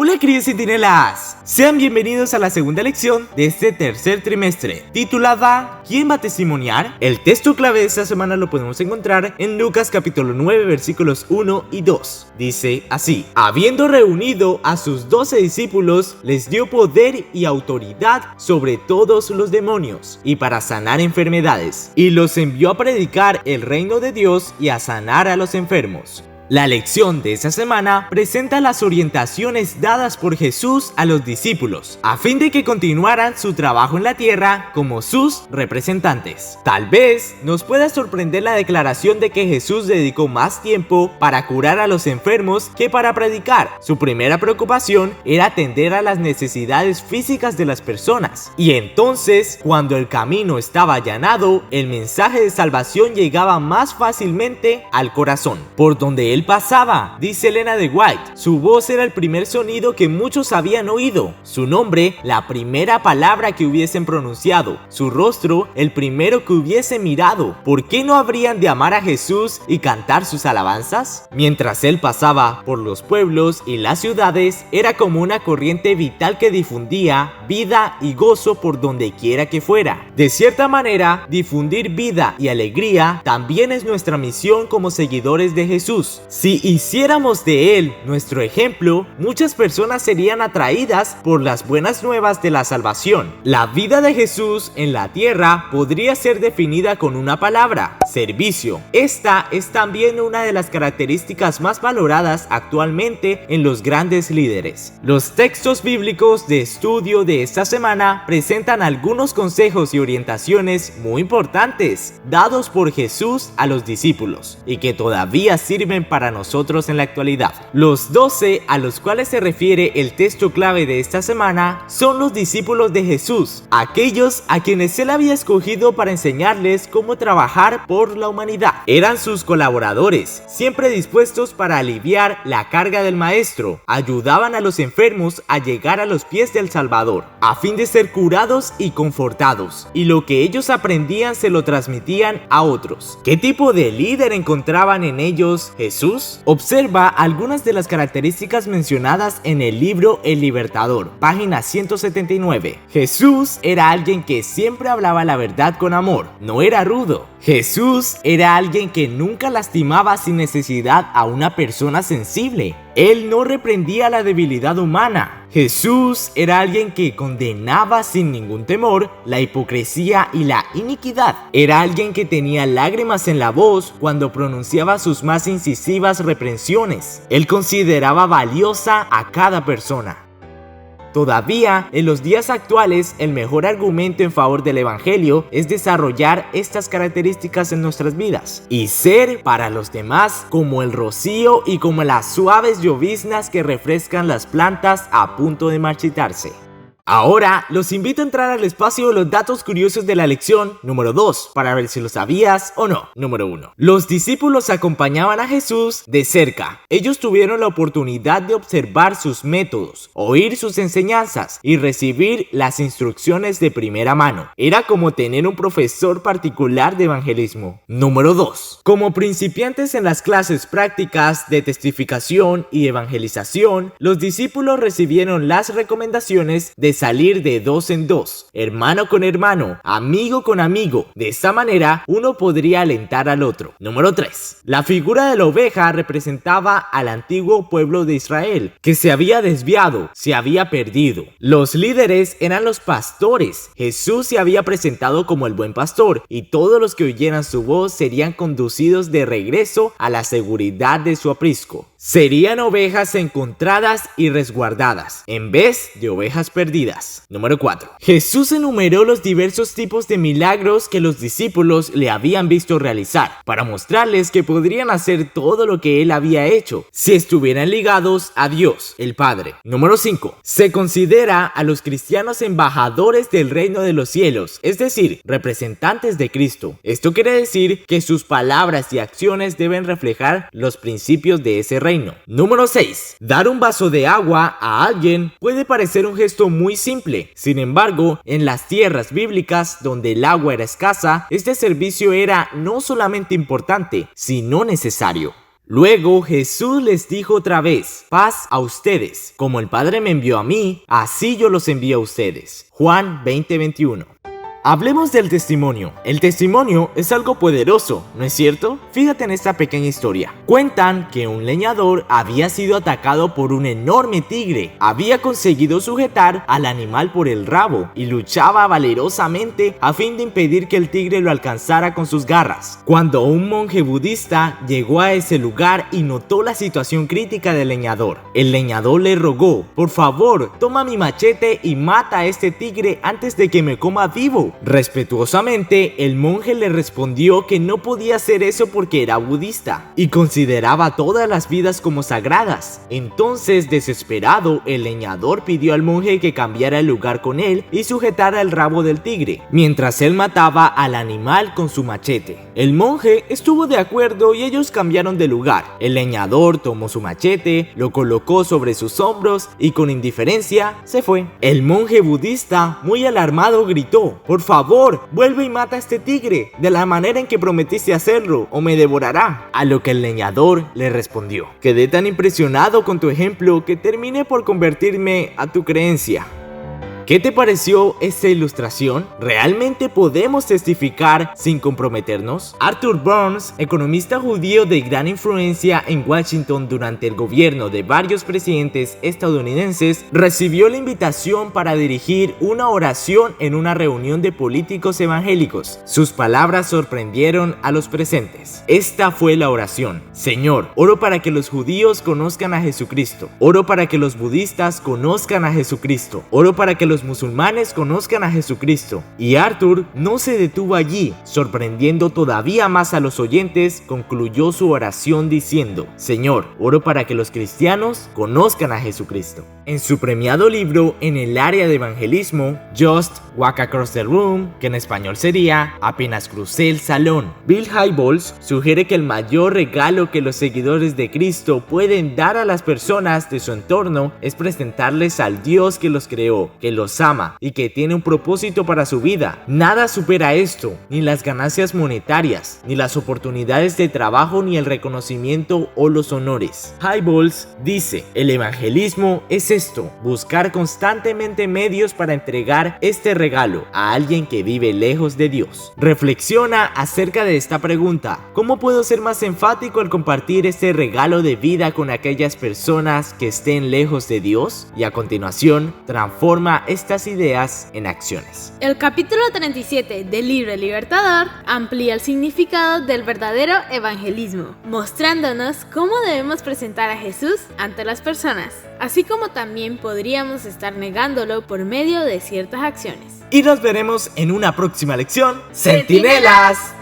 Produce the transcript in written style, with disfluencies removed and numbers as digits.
Hola queridos centinelas, sean bienvenidos a la segunda lección de este tercer trimestre, titulada ¿Quién va a testimoniar? El texto clave de esta semana lo podemos encontrar en Lucas capítulo 9 versículos 1 y 2. Dice así: habiendo reunido a sus 12 discípulos, les dio poder y autoridad sobre todos los demonios y para sanar enfermedades, y los envió a predicar el reino de Dios y a sanar a los enfermos. La lección de esta semana presenta las orientaciones dadas por Jesús a los discípulos, a fin de que continuaran su trabajo en la tierra como sus representantes. Tal vez nos pueda sorprender la declaración de que Jesús dedicó más tiempo para curar a los enfermos que para predicar. Su primera preocupación era atender a las necesidades físicas de las personas, y entonces, cuando el camino estaba allanado, el mensaje de salvación llegaba más fácilmente al corazón, por donde él pasaba. Dice Elena de White, su voz era el primer sonido que muchos habían oído, su nombre la primera palabra que hubiesen pronunciado, su rostro el primero que hubiesen mirado. ¿Por qué no habrían de amar a Jesús y cantar sus alabanzas? Mientras él pasaba por los pueblos y las ciudades, era como una corriente vital que difundía vida y gozo por donde quiera que fuera. De cierta manera, difundir vida y alegría también es nuestra misión como seguidores de Jesús. Si hiciéramos de él nuestro ejemplo, muchas personas serían atraídas por las buenas nuevas de la salvación. La vida de Jesús en la tierra podría ser definida con una palabra: servicio. Esta es también una de las características más valoradas actualmente en los grandes líderes. Los textos bíblicos de estudio de esta semana presentan algunos consejos y orientaciones muy importantes dados por Jesús a los discípulos y que todavía sirven para nosotros en la actualidad. Los 12 a los cuales se refiere el texto clave de esta semana son los discípulos de Jesús, aquellos a quienes él había escogido para enseñarles cómo trabajar por la humanidad. Eran sus colaboradores, siempre dispuestos para aliviar la carga del maestro. Ayudaban a los enfermos a llegar a los pies del Salvador, a fin de ser curados y confortados, y lo que ellos aprendían se lo transmitían a otros. ¿Qué tipo de líder encontraban en ellos Jesús? Observa algunas de las características mencionadas en el libro El Libertador, página 179. Jesús era alguien que siempre hablaba la verdad con amor, no era rudo. Jesús era alguien que nunca lastimaba sin necesidad a una persona sensible. Él no reprendía la debilidad humana. Jesús era alguien que condenaba sin ningún temor la hipocresía y la iniquidad. Era alguien que tenía lágrimas en la voz cuando pronunciaba sus más incisivas reprensiones. Él consideraba valiosa a cada persona. Todavía, en los días actuales, el mejor argumento en favor del evangelio es desarrollar estas características en nuestras vidas y ser para los demás como el rocío y como las suaves lloviznas que refrescan las plantas a punto de marchitarse. Ahora los invito a entrar al espacio de los datos curiosos de la lección número 2 para ver si lo sabías o no. Número 1. Los discípulos acompañaban a Jesús de cerca. Ellos tuvieron la oportunidad de observar sus métodos, oír sus enseñanzas y recibir las instrucciones de primera mano. Era como tener un profesor particular de evangelismo. Número 2. Como principiantes en las clases prácticas de testificación y evangelización, los discípulos recibieron las recomendaciones de salir de dos en dos, hermano con hermano, amigo con amigo. De esta manera, uno podría alentar al otro. Número 3. La figura de la oveja representaba al antiguo pueblo de Israel, que se había desviado, se había perdido. Los líderes eran los pastores. Jesús se había presentado como el buen pastor, y todos los que oyeran su voz serían conducidos de regreso a la seguridad de su aprisco. Serían ovejas encontradas y resguardadas, en vez de ovejas perdidas. Número 4. Jesús enumeró los diversos tipos de milagros que los discípulos le habían visto realizar, para mostrarles que podrían hacer todo lo que él había hecho, si estuvieran ligados a Dios, el Padre. Número 5. Se considera a los cristianos embajadores del reino de los cielos, es decir, representantes de Cristo. Esto quiere decir que sus palabras y acciones deben reflejar los principios de ese reino. Número 6. Dar un vaso de agua a alguien puede parecer un gesto muy simple. Sin embargo, en las tierras bíblicas donde el agua era escasa, este servicio era no solamente importante, sino necesario. Luego Jesús les dijo otra vez: paz a ustedes, como el Padre me envió a mí, así yo los envío a ustedes. Juan 20:21. Hablemos del testimonio. El testimonio es algo poderoso, ¿no es cierto? Fíjate en esta pequeña historia. Cuentan que un leñador había sido atacado por un enorme tigre. Había conseguido sujetar al animal por el rabo y luchaba valerosamente a fin de impedir que el tigre lo alcanzara con sus garras. Cuando un monje budista llegó a ese lugar y notó la situación crítica del leñador, el leñador le rogó: por favor, toma mi machete y mata a este tigre antes de que me coma vivo. Respetuosamente, el monje le respondió que no podía hacer eso porque era budista y consideraba todas las vidas como sagradas. Entonces, desesperado, el leñador pidió al monje que cambiara el lugar con él y sujetara el rabo del tigre, mientras él mataba al animal con su machete. El monje estuvo de acuerdo y ellos cambiaron de lugar. El leñador tomó su machete, lo colocó sobre sus hombros y con indiferencia se fue. El monje budista, muy alarmado, gritó: por favor, vuelve y mata a este tigre de la manera en que prometiste hacerlo o me devorará. A lo que el leñador le respondió: quedé tan impresionado con tu ejemplo que terminé por convertirme a tu creencia. ¿Qué te pareció esta ilustración? ¿Realmente podemos testificar sin comprometernos? Arthur Burns, economista judío de gran influencia en Washington durante el gobierno de varios presidentes estadounidenses, recibió la invitación para dirigir una oración en una reunión de políticos evangélicos. Sus palabras sorprendieron a los presentes. Esta fue la oración: Señor, oro para que los judíos conozcan a Jesucristo. Oro para que los budistas conozcan a Jesucristo. Oro para que los musulmanes conozcan a Jesucristo. Y Arthur no se detuvo allí. Sorprendiendo todavía más a los oyentes, concluyó su oración diciendo: Señor, oro para que los cristianos conozcan a Jesucristo. En su premiado libro en el área de evangelismo, Just Walk Across the Room, que en español sería Apenas crucé el salón, Bill Hybels sugiere que el mayor regalo que los seguidores de Cristo pueden dar a las personas de su entorno es presentarles al Dios que los creó, que los ama y que tiene un propósito para su vida. Nada supera esto, ni las ganancias monetarias, ni las oportunidades de trabajo, ni el reconocimiento o los honores. Hybels dice: el evangelismo es esto, buscar constantemente medios para entregar este regalo a alguien que vive lejos de Dios. Reflexiona acerca de esta pregunta: ¿cómo puedo ser más enfático al compartir este regalo de vida con aquellas personas que estén lejos de Dios? Y a continuación, transforma estas ideas en acciones. El capítulo 37 del libro Libertador amplía el significado del verdadero evangelismo, mostrándonos cómo debemos presentar a Jesús ante las personas, así como también podríamos estar negándolo por medio de ciertas acciones. Y nos veremos en una próxima lección. ¡Centinelas!